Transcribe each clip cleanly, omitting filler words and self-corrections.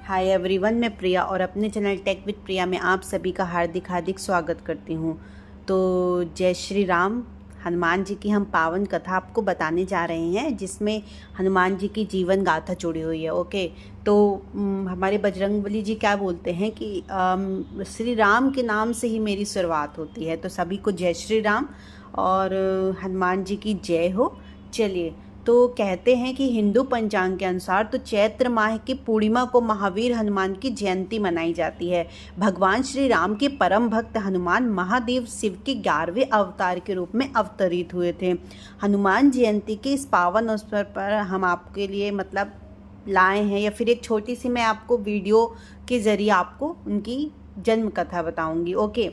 Hi everyone, मैं प्रिया और अपने चैनल टेक विद प्रिया में आप सभी का हार्दिक हार्दिक स्वागत करती हूँ। तो जय श्री राम। हनुमान जी की हम पावन कथा आपको बताने जा रहे हैं, जिसमें हनुमान जी की जीवन गाथा जुड़ी हुई है। ओके, तो हमारे बजरंगबली जी क्या बोलते हैं कि श्री राम के नाम से ही मेरी शुरुआत होती है। तो सभी को जय श्री राम और हनुमान जी की जय हो। चलिए, तो कहते हैं कि हिंदू पंचांग के अनुसार तो चैत्र माह की पूर्णिमा को महावीर हनुमान की जयंती मनाई जाती है। भगवान श्री राम के परम भक्त हनुमान महादेव शिव के 11वें अवतार के रूप में अवतरित हुए थे। हनुमान जयंती के इस पावन अवसर पर हम आपके लिए लाए हैं, या फिर एक छोटी सी मैं आपको वीडियो के जरिए आपको उनकी जन्म कथा बताऊंगी। ओके,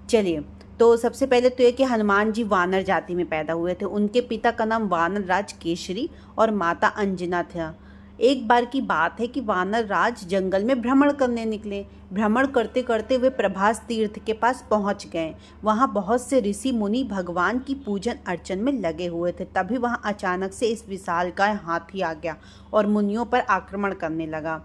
चलिए। तो सबसे पहले तो ये कि हनुमान जी वानर जाति में पैदा हुए थे। उनके पिता का नाम वानर राज केसरी और माता अंजना था। एक बार की बात है कि वानर राज जंगल में भ्रमण करने निकले। भ्रमण करते करते वे प्रभास तीर्थ के पास पहुंच गए। वहां बहुत से ऋषि मुनि भगवान की पूजन अर्चन में लगे हुए थे। तभी वहां अचानक से इस विशालकाय हाथी आ गया और मुनियों पर आक्रमण करने लगा।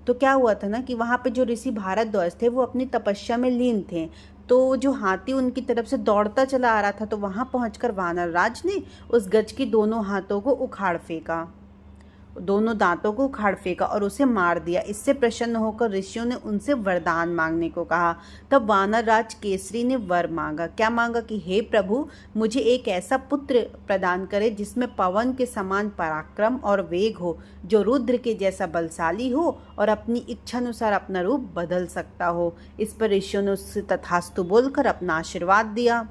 तो क्या हुआ था ना कि वहाँ पे जो ऋषि भारद्वाज थे वो अपनी तपस्या में लीन थे। तो जो हाथी उनकी तरफ से दौड़ता चला आ रहा था, तो वहाँ पहुंचकर वानर राज ने उस गज की दोनों हाथों को उखाड़ फेंका, दोनों दांतों को उखाड़ फेंका और उसे मार दिया। इससे प्रसन्न होकर ऋषियों ने उनसे वरदान मांगने को कहा। तब वानर राज केसरी ने वर मांगा। क्या मांगा कि हे प्रभु, मुझे एक ऐसा पुत्र प्रदान करे जिसमें पवन के समान पराक्रम और वेग हो, जो रुद्र के जैसा बलशाली हो और अपनी इच्छानुसार अपना रूप बदल सकता हो। इस पर ऋषियों ने उससे तथास्तु बोलकर अपना आशीर्वाद दिया।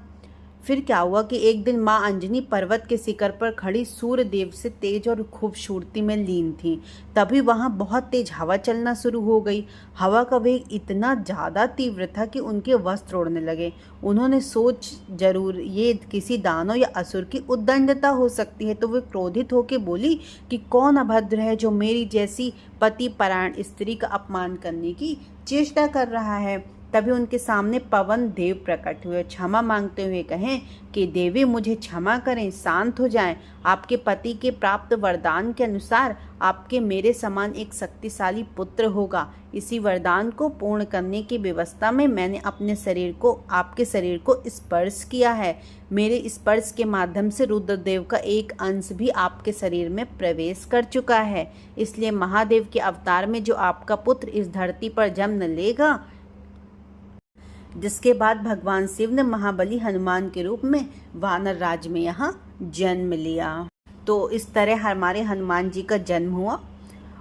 फिर क्या हुआ कि एक दिन माँ अंजनी पर्वत के शिखर पर खड़ी सूर्य देव से तेज और खूबसूरती में लीन थी। तभी वहाँ बहुत तेज हवा चलना शुरू हो गई। हवा का वेग इतना ज़्यादा तीव्र था कि उनके वस्त्र उड़ने लगे। उन्होंने सोच, जरूर ये किसी दानव या असुर की उद्दंडता हो सकती है। तो वे क्रोधित होकर बोली कि कौन अभद्र है जो मेरी जैसी पति परायण स्त्री का अपमान करने की चेष्टा कर रहा है। तभी उनके सामने पवन देव प्रकट हुए। क्षमा मांगते हुए कहें कि देवी, मुझे क्षमा करें, शांत हो जाएं। आपके पति के प्राप्त वरदान के अनुसार आपके मेरे समान एक शक्तिशाली पुत्र होगा। इसी वरदान को पूर्ण करने की व्यवस्था में मैंने अपने शरीर को, आपके शरीर को स्पर्श किया है। मेरे स्पर्श के माध्यम से रुद्रदेव का एक अंश भी आपके शरीर में प्रवेश कर चुका है। इसलिए महादेव के अवतार में जो आपका पुत्र इस धरती पर जन्म लेगा, जिसके बाद भगवान शिव ने महाबली हनुमान के रूप में वानर राज में यहाँ जन्म लिया। तो इस तरह हमारे हनुमान जी का जन्म हुआ।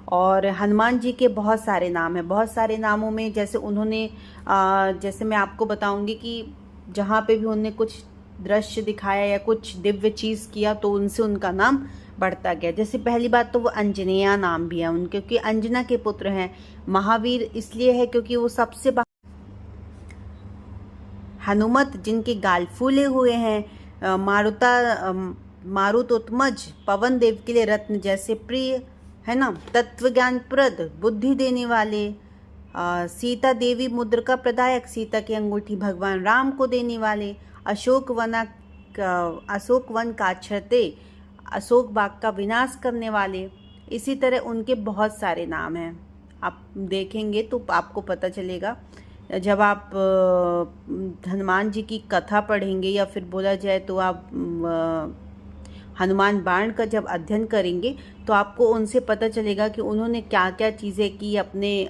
और हनुमान जी के बहुत सारे नाम हैं। बहुत सारे नामों में जैसे उन्होंने जैसे मैं आपको बताऊंगी कि जहाँ पे भी उन्होंने कुछ दृश्य दिखाया या कुछ दिव्य चीज़ किया, तो उनसे उनका नाम बढ़ता गया। जैसे पहली बात तो वो अंजनेया नाम भी है उनके, क्योंकि अंजना के पुत्र हैं। महावीर इसलिए है क्योंकि वो सबसे हनुमत, जिनके गाल फूले हुए हैं। मारुतोत्मज, पवन देव के लिए रत्न जैसे प्रिय है ना। तत्व ज्ञान प्रद, बुद्धि देने वाले। सीता देवी मुद्रिका प्रदायक, सीता की अंगूठी भगवान राम को देने वाले। अशोक वन काछरते, अशोक बाग का विनाश करने वाले। इसी तरह उनके बहुत सारे नाम हैं। आप देखेंगे तो आपको पता चलेगा। जब आप हनुमान जी की कथा पढ़ेंगे, या फिर बोला जाए तो आप हनुमान बाण का जब अध्ययन करेंगे, तो आपको उनसे पता चलेगा कि उन्होंने क्या क्या चीज़ें की अपने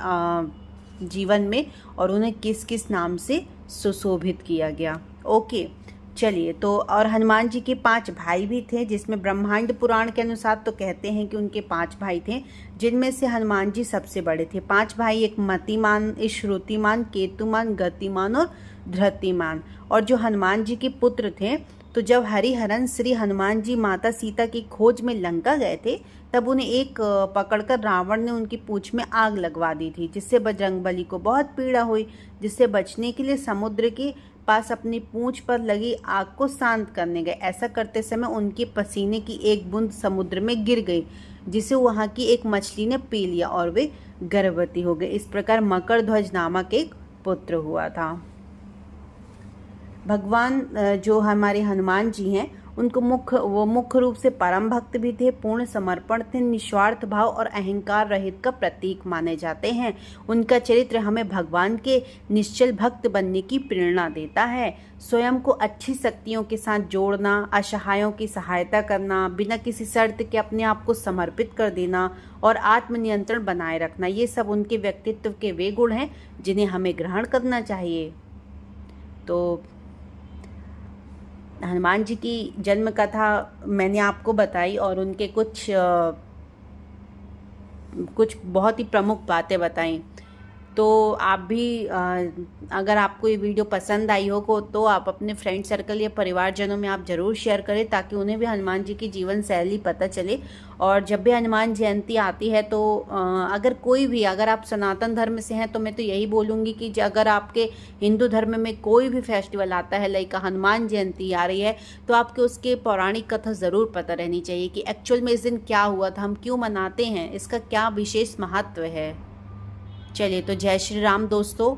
जीवन में, और उन्हें किस किस नाम से सुशोभित किया गया। ओके, चलिए। तो और हनुमान जी के 5 भाई भी थे, जिसमें ब्रह्मांड पुराण के अनुसार तो कहते हैं कि उनके 5 भाई थे, जिनमें से हनुमान जी सबसे बड़े थे। 5 भाई, एक मतिमान, श्रुतिमान, केतुमान, गतिमान और धृतिमान। और जो हनुमान जी के पुत्र थे, तो जब हरिहरन श्री हनुमान जी माता सीता की खोज में लंका गए थे, तब उन्हें एक पकड़कर रावण ने उनकी पूंछ में आग लगवा दी थी, जिससे बजरंगबली को बहुत पीड़ा हुई। जिससे बचने के लिए समुद्र के पास अपनी पूंछ पर लगी आग को शांत करने गए। ऐसा करते समय उनके पसीने की एक बूंद समुद्र में गिर गई, जिसे वहां की एक मछली ने पी लिया और वे गर्भवती हो गए। इस प्रकार मकरध्वज नामक एक पुत्र हुआ था। भगवान जो हमारे हनुमान जी हैं, उनको मुख्य रूप से परम भक्त भी थे, पूर्ण समर्पण थे, निस्वार्थ भाव और अहंकार रहित का प्रतीक माने जाते हैं। उनका चरित्र हमें भगवान के निश्चल भक्त बनने की प्रेरणा देता है। स्वयं को अच्छी शक्तियों के साथ जोड़ना, असहायों की सहायता करना, बिना किसी शर्त के अपने आप को समर्पित कर देना और आत्मनियंत्रण बनाए रखना, ये सब उनके व्यक्तित्व के वे गुण हैं जिन्हें हमें ग्रहण करना चाहिए। तो हनुमान जी की जन्म कथा मैंने आपको बताई और उनके कुछ बहुत ही प्रमुख बातें बताई। तो आप भी अगर आपको ये वीडियो पसंद आई हो तो आप अपने फ्रेंड सर्कल या परिवारजनों में आप ज़रूर शेयर करें, ताकि उन्हें भी हनुमान जी की जीवन शैली पता चले। और जब भी हनुमान जयंती आती है तो अगर आप सनातन धर्म से हैं तो मैं तो यही बोलूँगी कि अगर आपके हिंदू धर्म में कोई भी फेस्टिवल आता है, लाइक हनुमान जयंती आ रही है, तो आपके उसके पौराणिक कथा ज़रूर पता रहनी चाहिए कि एक्चुअल में इस दिन क्या हुआ था, हम क्यों मनाते हैं, इसका क्या विशेष महत्व है। चलिए, तो जय श्री राम दोस्तों।